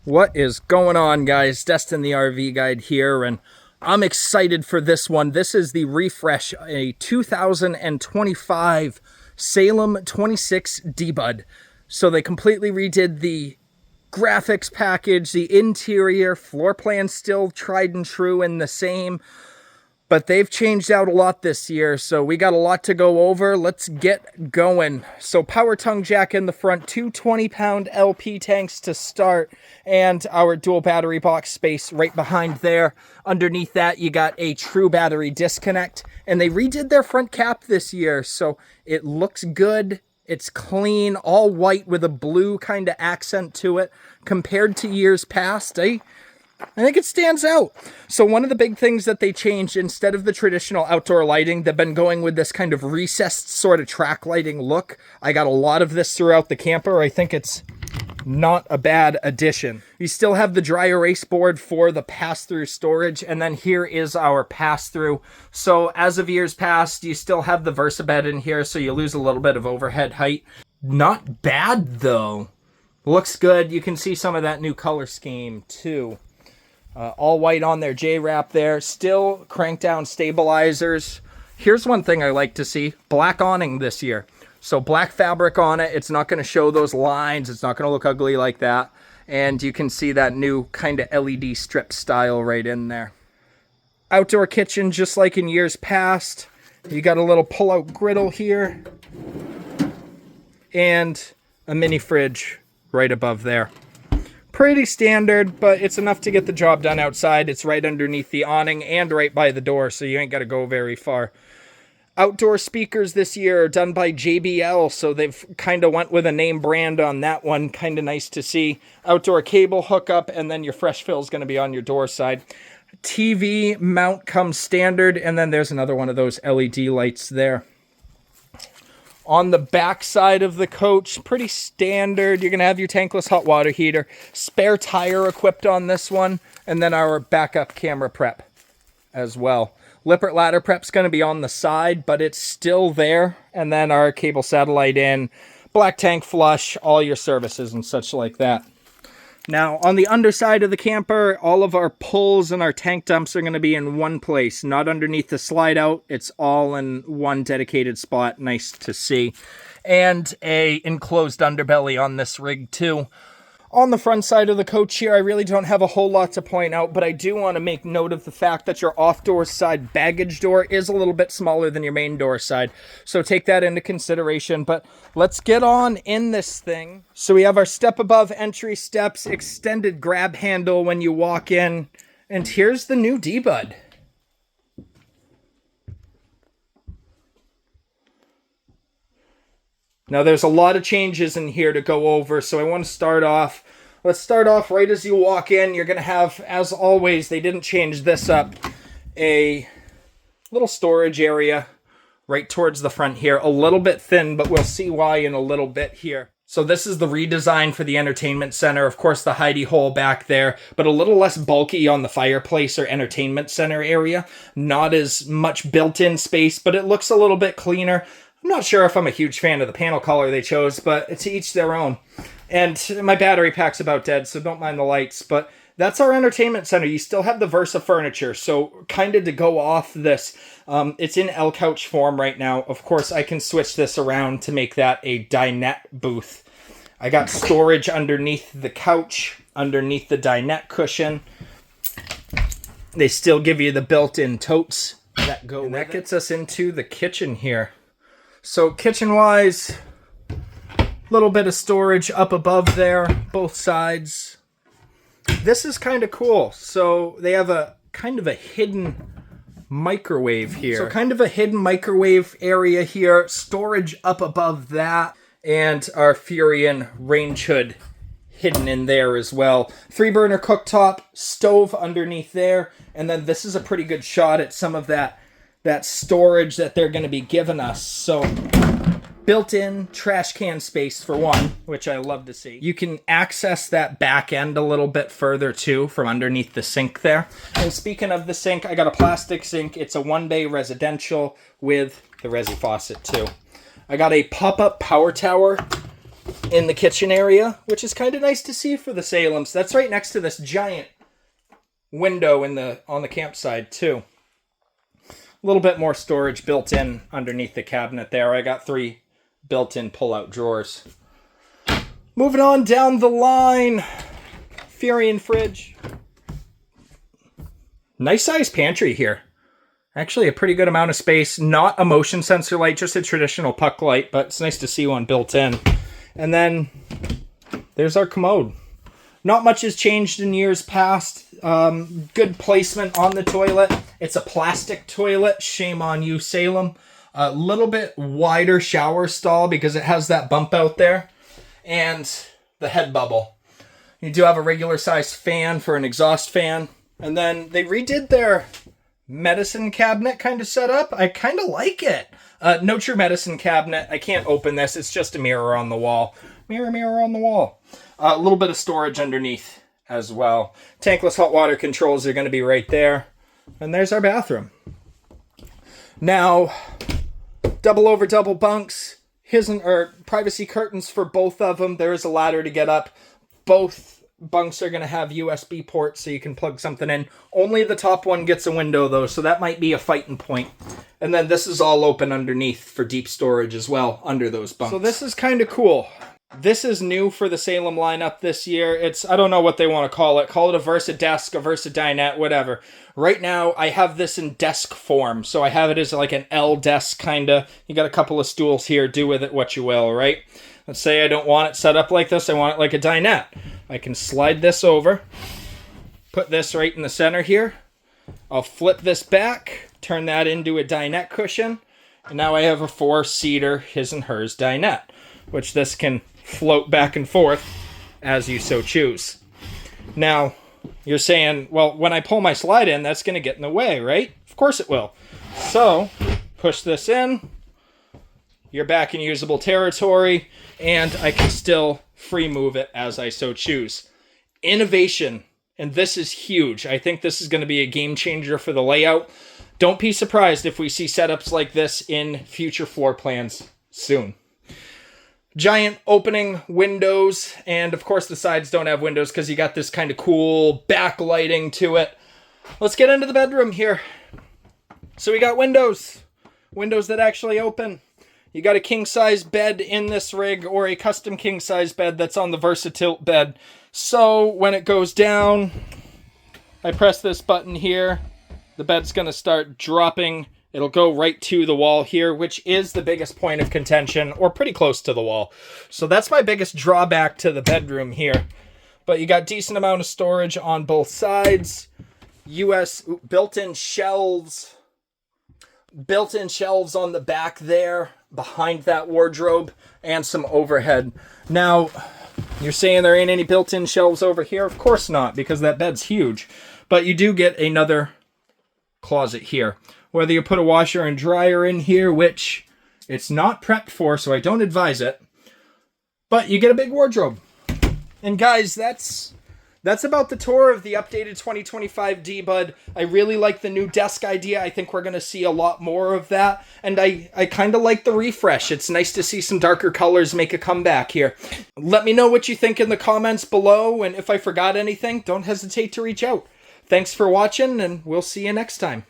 What is going on, guys? Destin the RV Guide here, and I'm excited for this one. This is the refresh, a 2025 Salem 26DBUD. So they completely redid the graphics package, the interior, floor plan still tried and true and the same. But they've changed out a lot this year, so we got a lot to go over. Let's get going. So power tongue jack in the front, two 20-pound LP tanks to start, and our dual battery box space right behind there. Underneath that, you got a true battery disconnect, and they redid their front cap this year, so it looks good. It's clean, all white with a blue kind of accent to it. Compared to years past, I think it stands out. So one of the big things that they changed, instead of the traditional outdoor lighting, they've been going with this kind of recessed sort of track lighting look. I got a lot of this throughout the camper. I think it's not a bad addition. You still have the dry erase board for the pass-through storage, and then here is our pass-through. So as of years past, you still have the Versabed in here, so you lose a little bit of overhead height. Not bad, though. Looks good. You can see some of that new color scheme, too. All white on their J-wrap there. Still crank down stabilizers. Here's one thing I like to see. Black awning this year. So black fabric on it. It's not going to show those lines. It's not going to look ugly like that. And you can see that new kind of LED strip style right in there. Outdoor kitchen just like in years past. You got a little pull-out griddle here. And a mini fridge right above there. Pretty standard, but it's enough to get the job done outside. It's right underneath the awning and right by the door, so you ain't got to go very far. Outdoor speakers this year are done by JBL, so they've kind of went with a name brand on that one. Kind of nice to see. Outdoor cable hookup, and then your fresh fill is going to be on your door side. TV mount comes standard, and then there's another one of those LED lights there. On the back side of the coach, pretty standard. You're going to have your tankless hot water heater. Spare tire equipped on this one. And then our backup camera prep as well. Lippert ladder prep's going to be on the side, but it's still there. And then our cable satellite in. Black tank flush, all your services and such like that. Now, on the underside of the camper, all of our pulls and our tank dumps are going to be in one place, not underneath the slide out. It's all in one dedicated spot. Nice to see. And a enclosed underbelly on this rig too. On the front side of the coach here, I really don't have a whole lot to point out, but I do want to make note of the fact that your off-door side baggage door is a little bit smaller than your main door side. So take that into consideration, but let's get on in this thing. So we have our step above entry steps, extended grab handle when you walk in, and here's the new D-Bud. Now there's a lot of changes in here to go over, so I want to start off. Let's start off right as you walk in. You're going to have, as always, they didn't change this up, a little storage area right towards the front here. A little bit thin, but we'll see why in a little bit here. So this is the redesign for the entertainment center. Of course, the hidey hole back there, but a little less bulky on the fireplace or entertainment center area. Not as much built-in space, but it looks a little bit cleaner. I'm not sure if I'm a huge fan of the panel color they chose, but to each their own. And my battery pack's about dead, so don't mind the lights. But that's our entertainment center. You still have the Versa furniture, so kind of to go off this, it's in L couch form right now. Of course, I can switch this around to make that a dinette booth. I got storage underneath the couch, underneath the dinette cushion. They still give you the built-in totes that go with it. That gets us into the kitchen here. So kitchen-wise, a little bit of storage up above there, both sides. This is kind of cool. So they have a kind of a hidden microwave here. So kind of a hidden microwave area here, storage up above that, and our Furion range hood hidden in there as well. 3-burner cooktop, stove underneath there, and then this is a pretty good shot at some of that storage that they're going to be giving us. So built-in trash can space for one, which I love to see. You can access that back end a little bit further too from underneath the sink there. And speaking of the sink, I got a plastic sink. It's a 1-bay residential with the resi faucet too. I got a pop-up power tower in the kitchen area, which is kind of nice to see for the Salems. That's right next to this giant window on the campsite too. A little bit more storage built in underneath the cabinet there. I got 3 built-in pull-out drawers. Moving on down the line, Furion fridge. Nice size pantry here. Actually a pretty good amount of space. Not a motion sensor light, just a traditional puck light, but it's nice to see one built in. And then there's our commode. Not much has changed in years past. Good placement on the toilet. It's a plastic toilet. Shame on you, Salem. A little bit wider shower stall because it has that bump out there. And the head bubble. You do have a regular sized fan for an exhaust fan. And then they redid their medicine cabinet kind of setup. I kind of like it. No true medicine cabinet. I can't open this. It's just a mirror on the wall. Mirror on the wall. A little bit of storage underneath as well. Tankless hot water controls are going to be right there. And there's our bathroom. Now, double over double bunks. Privacy curtains for both of them. There is a ladder to get up. Both bunks are going to have USB ports so you can plug something in. Only the top one gets a window though, so that might be a fighting point. And then this is all open underneath for deep storage as well under those bunks. So this is kind of cool. This is new for the Salem lineup this year. I don't know what they want to call it. Call it a Versa desk, a Versa dinette, whatever. Right now, I have this in desk form. So I have it as like an L desk kind of. You got a couple of stools here. Do with it what you will, right? Let's say I don't want it set up like this. I want it like a dinette. I can slide this over. Put this right in the center here. I'll flip this back. Turn that into a dinette cushion. And now I have a 4-seater his and hers dinette, which this can float back and forth as you so choose. Now, you're saying, well, when I pull my slide in, that's going to get in the way, right? Of course it will. So, push this in. You're back in usable territory, and I can still free move it as I so choose. Innovation, and this is huge. I think this is going to be a game changer for the layout. Don't be surprised if we see setups like this in future floor plans soon. Giant opening windows, and of course the sides don't have windows because you got this kind of cool backlighting to it. Let's get into the bedroom here. So we got windows that actually open. You got a king-size bed in this rig or a custom king-size bed that's on the VersaTilt bed. So when it goes down, I press this button here. The bed's going to start dropping. It'll go right to the wall here, which is the biggest point of contention, or pretty close to the wall. So that's my biggest drawback to the bedroom here. But you got decent amount of storage on both sides. Built-in shelves. Built-in shelves on the back there, behind that wardrobe, and some overhead. Now, you're saying there ain't any built-in shelves over here? Of course not, because that bed's huge. But you do get another closet here. Whether you put a washer and dryer in here, which it's not prepped for, so I don't advise it. But you get a big wardrobe. And guys, that's about the tour of the updated 2025 D-Bud. I really like the new desk idea. I think we're going to see a lot more of that. And I kind of like the refresh. It's nice to see some darker colors make a comeback here. Let me know what you think in the comments below. And if I forgot anything, don't hesitate to reach out. Thanks for watching, and we'll see you next time.